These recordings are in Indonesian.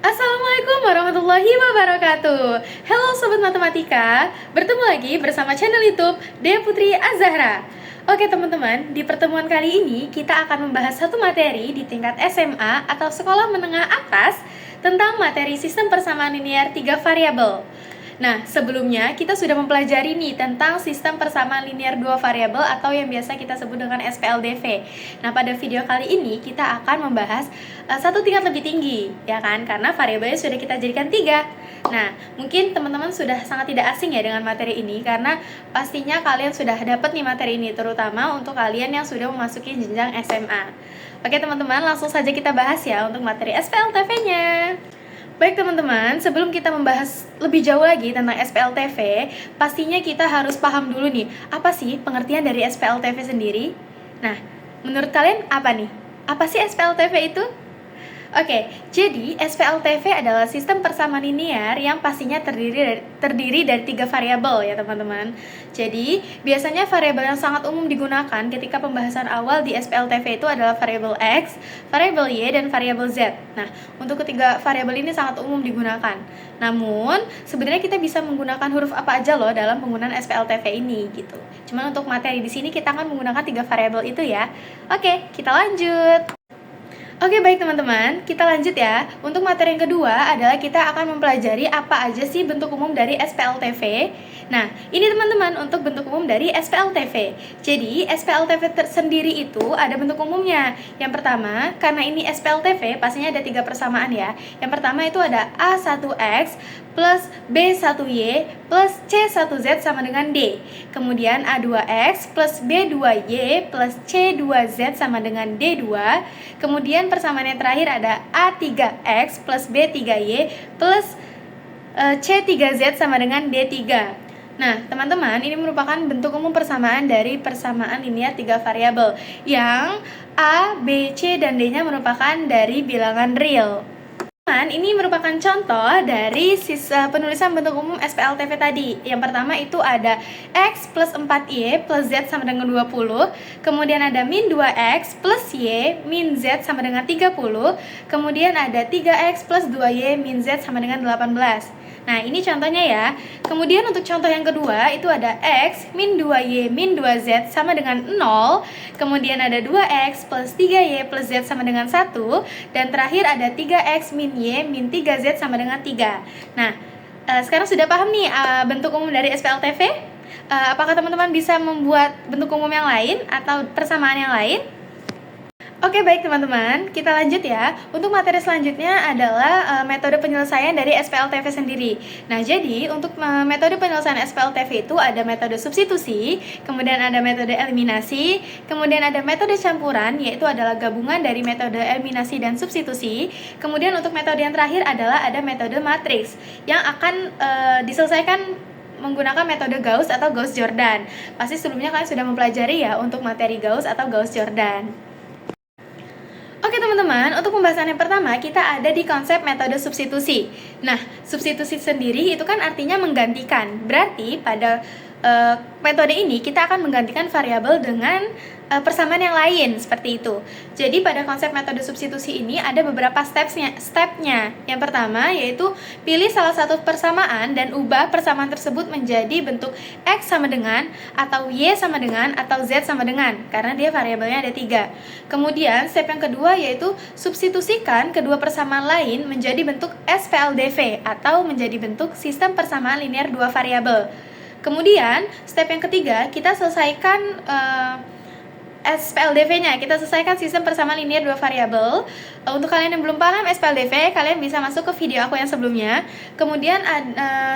Assalamualaikum warahmatullahi wabarakatuh. Halo Sobat Matematika, bertemu lagi bersama channel YouTube Dea Putri Az-Zahra. Oke teman-teman, di pertemuan kali ini kita akan membahas satu materi di tingkat SMA atau sekolah menengah atas tentang materi sistem persamaan linear 3 variabel. Nah, sebelumnya kita sudah mempelajari nih tentang sistem persamaan linear 2 variabel atau yang biasa kita sebut dengan SPLDV. Nah, pada video kali ini kita akan membahas satu tingkat lebih tinggi, ya kan? Karena variabelnya sudah kita jadikan 3. Nah, mungkin teman-teman sudah sangat tidak asing ya dengan materi ini karena pastinya kalian sudah dapat nih materi ini, terutama untuk kalian yang sudah memasuki jenjang SMA. Oke teman-teman, langsung saja kita bahas ya untuk materi SPLTV-nya. Baik teman-teman, sebelum kita membahas lebih jauh lagi tentang SPLTV, pastinya kita harus paham dulu nih, apa sih pengertian dari SPLTV sendiri? Nah, menurut kalian apa nih? Apa sih SPLTV itu? Oke, jadi SPLTV adalah sistem persamaan linear yang pastinya terdiri dari 3 variabel ya teman-teman. Jadi, biasanya variabel yang sangat umum digunakan ketika pembahasan awal di SPLTV itu adalah variabel X, variabel Y, dan variabel Z. Nah, untuk ketiga variabel ini sangat umum digunakan. Namun, sebenarnya kita bisa menggunakan huruf apa aja loh dalam penggunaan SPLTV ini gitu. Cuman untuk materi di sini kita akan menggunakan 3 variabel itu ya. Oke, kita lanjut. Oke baik teman-teman, kita lanjut ya. Untuk materi yang kedua adalah kita akan mempelajari apa aja sih bentuk umum dari SPLTV. Nah, ini teman-teman untuk bentuk umum dari SPLTV. Jadi, SPLTV sendiri itu ada bentuk umumnya. Yang pertama, karena ini SPLTV, pastinya ada 3 persamaan ya. Yang pertama itu ada A1X plus B1Y plus C1Z sama dengan D. Kemudian A2X plus B2Y plus C2Z sama dengan D2. Kemudian persamaan yang terakhir ada A3X plus B3Y plus C3Z sama dengan D3. Nah, teman-teman, ini merupakan bentuk umum persamaan dari persamaan linear 3 variabel yang A, B, C, dan D-nya merupakan dari bilangan real. Ini merupakan contoh dari penulisan bentuk umum SPLTV tadi. Yang pertama itu ada X plus 4Y plus Z sama dengan 20. Kemudian ada min 2X plus Y min Z sama dengan 30. Kemudian ada 3X plus 2Y min Z sama dengan 18. Nah, ini contohnya ya. Kemudian untuk contoh yang kedua itu ada X min 2Y min 2Z sama dengan 0. Kemudian ada 2X plus 3Y plus Z sama dengan 1. Dan terakhir ada 3X min Y min 3Z sama dengan 3. Nah, sekarang sudah paham nih bentuk umum dari SPLTV? Apakah teman-teman bisa membuat bentuk umum yang lain atau persamaan yang lain? Oke baik teman-teman, kita lanjut ya. Untuk materi selanjutnya adalah metode penyelesaian dari SPLTV sendiri. Nah jadi untuk metode penyelesaian SPLTV itu ada metode substitusi, kemudian ada metode eliminasi, kemudian ada metode campuran, yaitu adalah gabungan dari metode eliminasi dan substitusi. Kemudian untuk metode yang terakhir adalah ada metode matriks yang akan diselesaikan menggunakan metode Gauss atau Gauss-Jordan. Pasti sebelumnya kalian sudah mempelajari ya untuk materi Gauss atau Gauss-Jordan. Oke teman-teman, untuk pembahasan yang pertama kita ada di konsep metode substitusi. Nah, substitusi sendiri itu kan artinya menggantikan. Berarti pada metode ini kita akan menggantikan variabel dengan persamaan yang lain seperti itu. Jadi pada konsep metode substitusi ini ada beberapa stepnya. Yang pertama yaitu pilih salah satu persamaan dan ubah persamaan tersebut menjadi bentuk X sama dengan, atau Y sama dengan, atau Z sama dengan, karena dia variabelnya ada 3. Kemudian step yang kedua yaitu substitusikan kedua persamaan lain menjadi bentuk SPLDV atau menjadi bentuk sistem persamaan linear 2 variabel. Kemudian step yang ketiga kita selesaikan SPLDV-nya, kita selesaikan sistem persamaan linear 2 variabel. Untuk kalian yang belum paham SPLDV, kalian bisa masuk ke video aku yang sebelumnya. Kemudian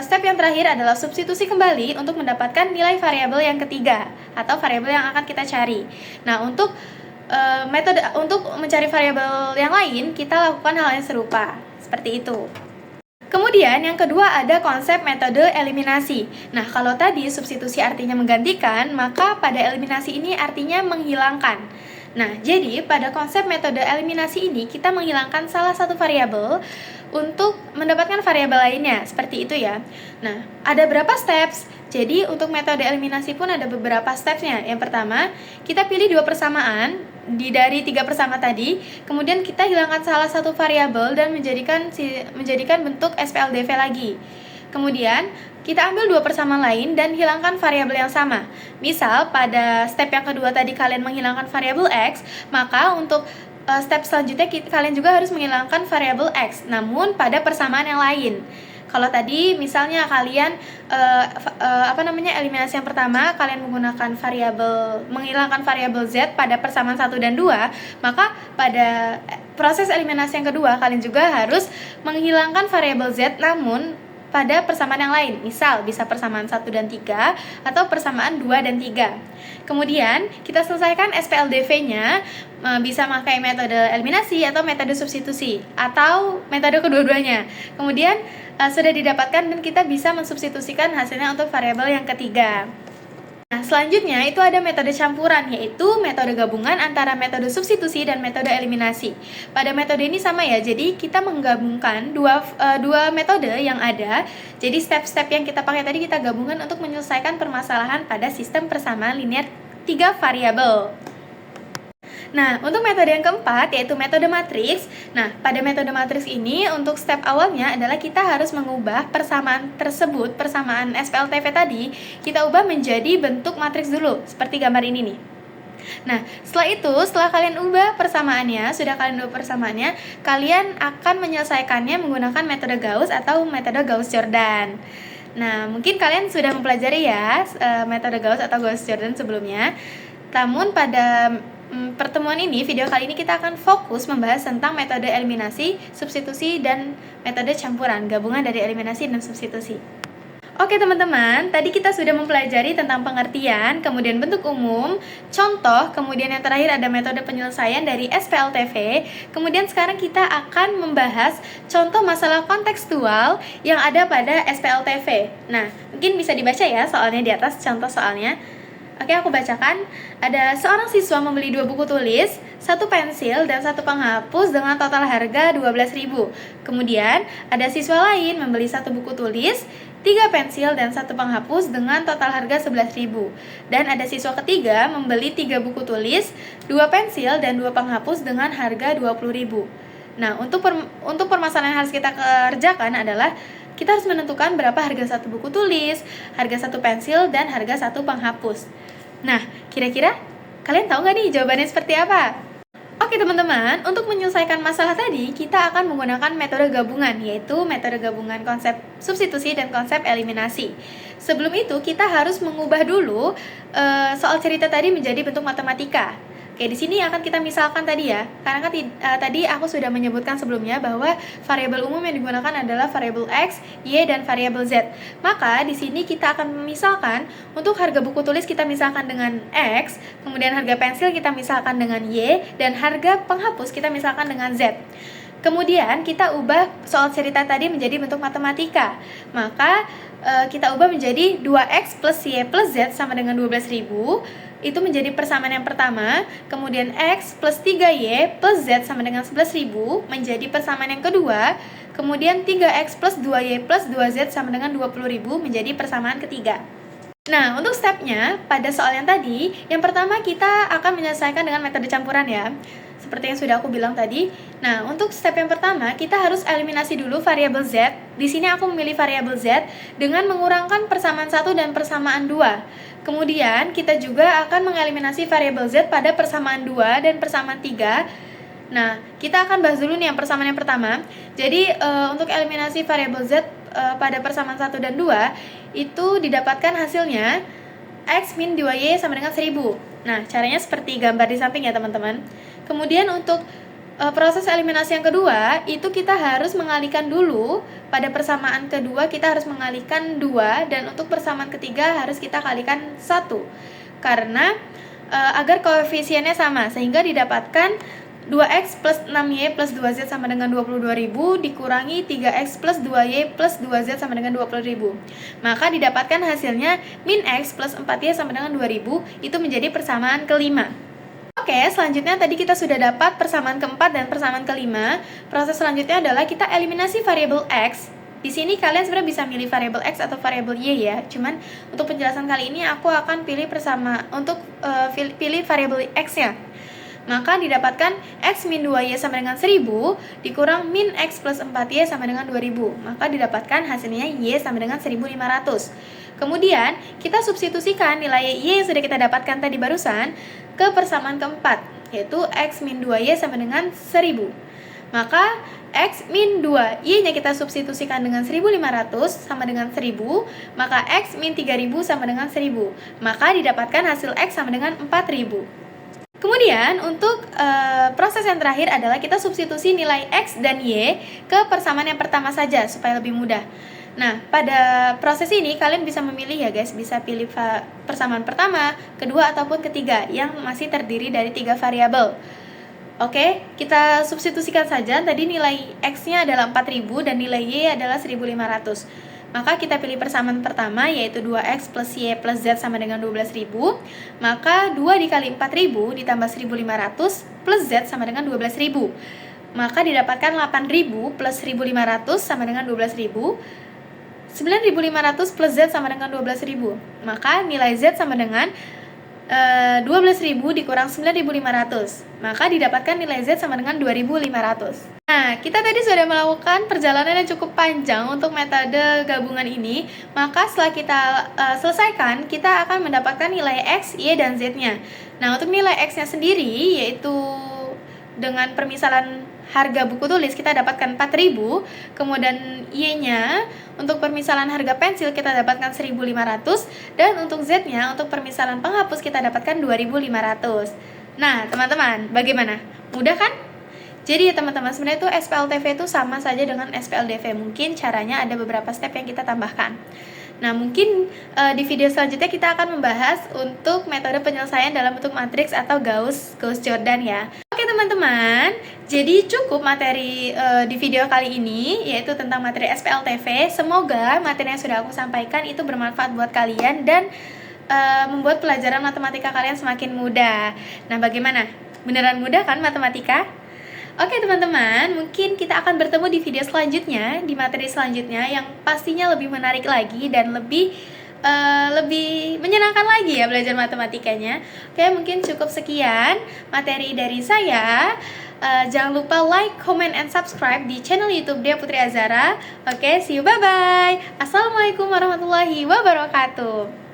step yang terakhir adalah substitusi kembali untuk mendapatkan nilai variabel yang ketiga atau variabel yang akan kita cari. Nah, untuk metode untuk mencari variabel yang lain, kita lakukan hal yang serupa seperti itu. Kemudian yang kedua ada konsep metode eliminasi. Nah, kalau tadi substitusi artinya menggantikan, maka pada eliminasi ini artinya menghilangkan. Nah, jadi pada konsep metode eliminasi ini kita menghilangkan salah satu variabel untuk mendapatkan variabel lainnya, seperti itu ya. Nah, ada berapa steps? Jadi untuk metode eliminasi pun ada beberapa stepsnya. Yang pertama, kita pilih dua persamaan dari 3 persama tadi, kemudian kita hilangkan salah satu variabel dan menjadikan bentuk SPLDV lagi. Kemudian kita ambil 2 persama lain dan hilangkan variabel yang sama. Misal pada step yang kedua tadi kalian menghilangkan variabel X, maka untuk step selanjutnya kalian juga harus menghilangkan variabel X, namun pada persamaan yang lain. Kalau tadi misalnya kalian eliminasi yang pertama kalian menggunakan menghilangkan variabel Z pada persamaan 1 dan 2, maka pada proses eliminasi yang kedua kalian juga harus menghilangkan variabel Z namun pada persamaan yang lain. Misal bisa persamaan 1 dan 3 atau persamaan 2 dan 3. Kemudian kita selesaikan SPLDV-nya bisa pakai metode eliminasi atau metode substitusi atau metode kedua-duanya. Kemudian sudah didapatkan dan kita bisa mensubstitusikan hasilnya untuk variabel yang ketiga. Nah, selanjutnya itu ada metode campuran, yaitu metode gabungan antara metode substitusi dan metode eliminasi. Pada metode ini sama ya, jadi kita menggabungkan dua metode yang ada. Jadi step-step yang kita pakai tadi kita gabungkan untuk menyelesaikan permasalahan pada sistem persamaan linear 3 variabel. Nah, untuk metode yang keempat yaitu metode matriks. Nah, pada metode matriks ini untuk step awalnya adalah kita harus mengubah persamaan tersebut, persamaan SPLTV tadi, kita ubah menjadi bentuk matriks dulu, seperti gambar ini nih. Nah, setelah kalian ubah persamaannya, kalian akan menyelesaikannya menggunakan metode Gauss atau metode Gauss-Jordan. Nah, mungkin kalian sudah mempelajari ya metode Gauss atau Gauss-Jordan sebelumnya. Namun pada pertemuan ini, video kali ini kita akan fokus membahas tentang metode eliminasi, substitusi, dan metode campuran, gabungan dari eliminasi dan substitusi. Oke teman-teman, tadi kita sudah mempelajari tentang pengertian, kemudian bentuk umum, contoh, kemudian yang terakhir ada metode penyelesaian dari SPLTV. Kemudian sekarang kita akan membahas contoh masalah kontekstual yang ada pada SPLTV. Nah, mungkin bisa dibaca ya soalnya di atas, contoh soalnya. Oke, aku bacakan. Ada seorang siswa membeli 2 buku tulis, 1 pensil, dan 1 penghapus dengan total harga 12.000. Kemudian, ada siswa lain membeli 1 buku tulis, 3 pensil, dan 1 penghapus dengan total harga 11.000. Dan ada siswa ketiga membeli 3 buku tulis, 2 pensil, dan 2 penghapus dengan harga 20.000. Nah, untuk permasalahan yang harus kita kerjakan adalah kita harus menentukan berapa harga 1 buku tulis, harga 1 pensil, dan harga 1 penghapus. Nah, kira-kira kalian tahu nggak nih jawabannya seperti apa? Oke teman-teman, untuk menyelesaikan masalah tadi, kita akan menggunakan metode gabungan, yaitu metode gabungan konsep substitusi dan konsep eliminasi. Sebelum itu, kita harus mengubah dulu soal cerita tadi menjadi bentuk matematika. Oke, di sini akan kita misalkan tadi ya, karena kan tadi aku sudah menyebutkan sebelumnya bahwa variabel umum yang digunakan adalah variabel X, Y, dan variabel Z. Maka di sini kita akan misalkan untuk harga buku tulis kita misalkan dengan X, kemudian harga pensil kita misalkan dengan Y, dan harga penghapus kita misalkan dengan Z. Kemudian kita ubah soal cerita tadi menjadi bentuk matematika. Maka kita ubah menjadi 2X plus Y plus Z sama dengan 12.000. Itu menjadi persamaan yang pertama. Kemudian X plus 3Y plus Z sama dengan 11.000 menjadi persamaan yang kedua. Kemudian 3X plus 2Y plus 2Z sama dengan 20.000 menjadi persamaan ketiga. Nah, untuk stepnya pada soal yang tadi, yang pertama kita akan menyelesaikan dengan metode campuran ya, seperti yang sudah aku bilang tadi. Nah, untuk step yang pertama kita harus eliminasi dulu variabel Z. Di sini aku memilih variabel Z dengan mengurangkan persamaan 1 dan persamaan 2. Kemudian kita juga akan mengeliminasi variabel Z pada persamaan 2 dan persamaan 3. Nah, kita akan bahas dulu nih yang persamaan yang pertama. Jadi untuk eliminasi variabel Z pada persamaan 1 dan 2 itu didapatkan hasilnya X min 2Y sama dengan 1000. Nah, caranya seperti gambar di samping ya teman-teman. Kemudian untuk proses eliminasi yang kedua, itu kita harus mengalihkan dulu. Pada persamaan kedua kita harus mengalihkan 2, dan untuk persamaan ketiga harus kita kalikan 1. Karena agar koefisiennya sama, sehingga didapatkan 2X plus 6Y plus 2Z sama dengan 22.000 dikurangi 3X plus 2Y plus 2Z sama dengan 20.000. Maka didapatkan hasilnya min X plus 4Y sama dengan 2.000, itu menjadi persamaan kelima. Oke, selanjutnya tadi kita sudah dapat persamaan keempat dan persamaan kelima. Proses selanjutnya adalah kita eliminasi variabel X. Di sini kalian sebenarnya bisa milih variabel X atau variabel Y ya. Cuman untuk penjelasan kali ini aku akan pilih pilih variabel X-nya. maka didapatkan X min 2Y sama dengan 1000 dikurang min X plus 4Y sama dengan 2000, maka didapatkan hasilnya Y sama dengan 1500. Kemudian kita substitusikan nilai Y yang sudah kita dapatkan tadi barusan ke persamaan keempat, yaitu X min 2Y sama dengan 1000. Maka X min 2Y-nya kita substitusikan dengan 1500 sama dengan 1000, maka X min 3000 sama dengan 1000. Maka didapatkan hasil X sama dengan 4000. Kemudian untuk proses yang terakhir adalah kita substitusi nilai X dan Y ke persamaan yang pertama saja supaya lebih mudah. Nah, pada proses ini kalian bisa memilih ya guys, bisa pilih persamaan pertama, kedua, ataupun ketiga yang masih terdiri dari 3 variabel. Oke, kita substitusikan saja. Tadi nilai X-nya adalah 4000 dan nilai Y adalah 1500. Maka kita pilih persamaan pertama, yaitu 2X plus Y plus Z sama dengan 12000. Maka 2 dikali 4000 ditambah 1500 plus Z sama dengan 12000. Maka didapatkan 8000 plus 1500 sama dengan 12000. 9500 plus Z sama dengan 12000. Maka nilai Z sama dengan 12.000 dikurang 9.500, maka didapatkan nilai Z sama dengan 2.500. Nah, kita tadi sudah melakukan perjalanan yang cukup panjang untuk metode gabungan ini. Maka setelah kita selesaikan, kita akan mendapatkan nilai X, Y, dan Z-nya. Nah, untuk nilai X-nya sendiri, yaitu dengan permisalan harga buku tulis kita dapatkan 4.000, kemudian Y-nya untuk permisalan harga pensil kita dapatkan 1.500, dan untuk Z-nya untuk permisalan penghapus kita dapatkan 2.500. Nah, teman-teman, bagaimana? Mudah kan? Jadi ya teman-teman, sebenarnya itu SPLTV itu sama saja dengan SPLDV. Mungkin caranya ada beberapa step yang kita tambahkan. Nah, mungkin di video selanjutnya kita akan membahas untuk metode penyelesaian dalam bentuk matriks atau Gauss-Jordan ya. Oke teman-teman, jadi cukup materi di video kali ini, yaitu tentang materi SPLTV. Semoga materi yang sudah aku sampaikan itu bermanfaat buat kalian dan membuat pelajaran matematika kalian semakin mudah. Nah, bagaimana? Beneran mudah kan matematika? Oke teman-teman, mungkin kita akan bertemu di video selanjutnya, di materi selanjutnya yang pastinya lebih menarik lagi dan lebih menyenangkan lagi ya belajar matematikanya. Oke, mungkin cukup sekian materi dari saya. Jangan lupa like, comment, and subscribe di channel YouTube Dea Putri Azhara. Oke, see you, bye-bye. Assalamualaikum warahmatullahi wabarakatuh.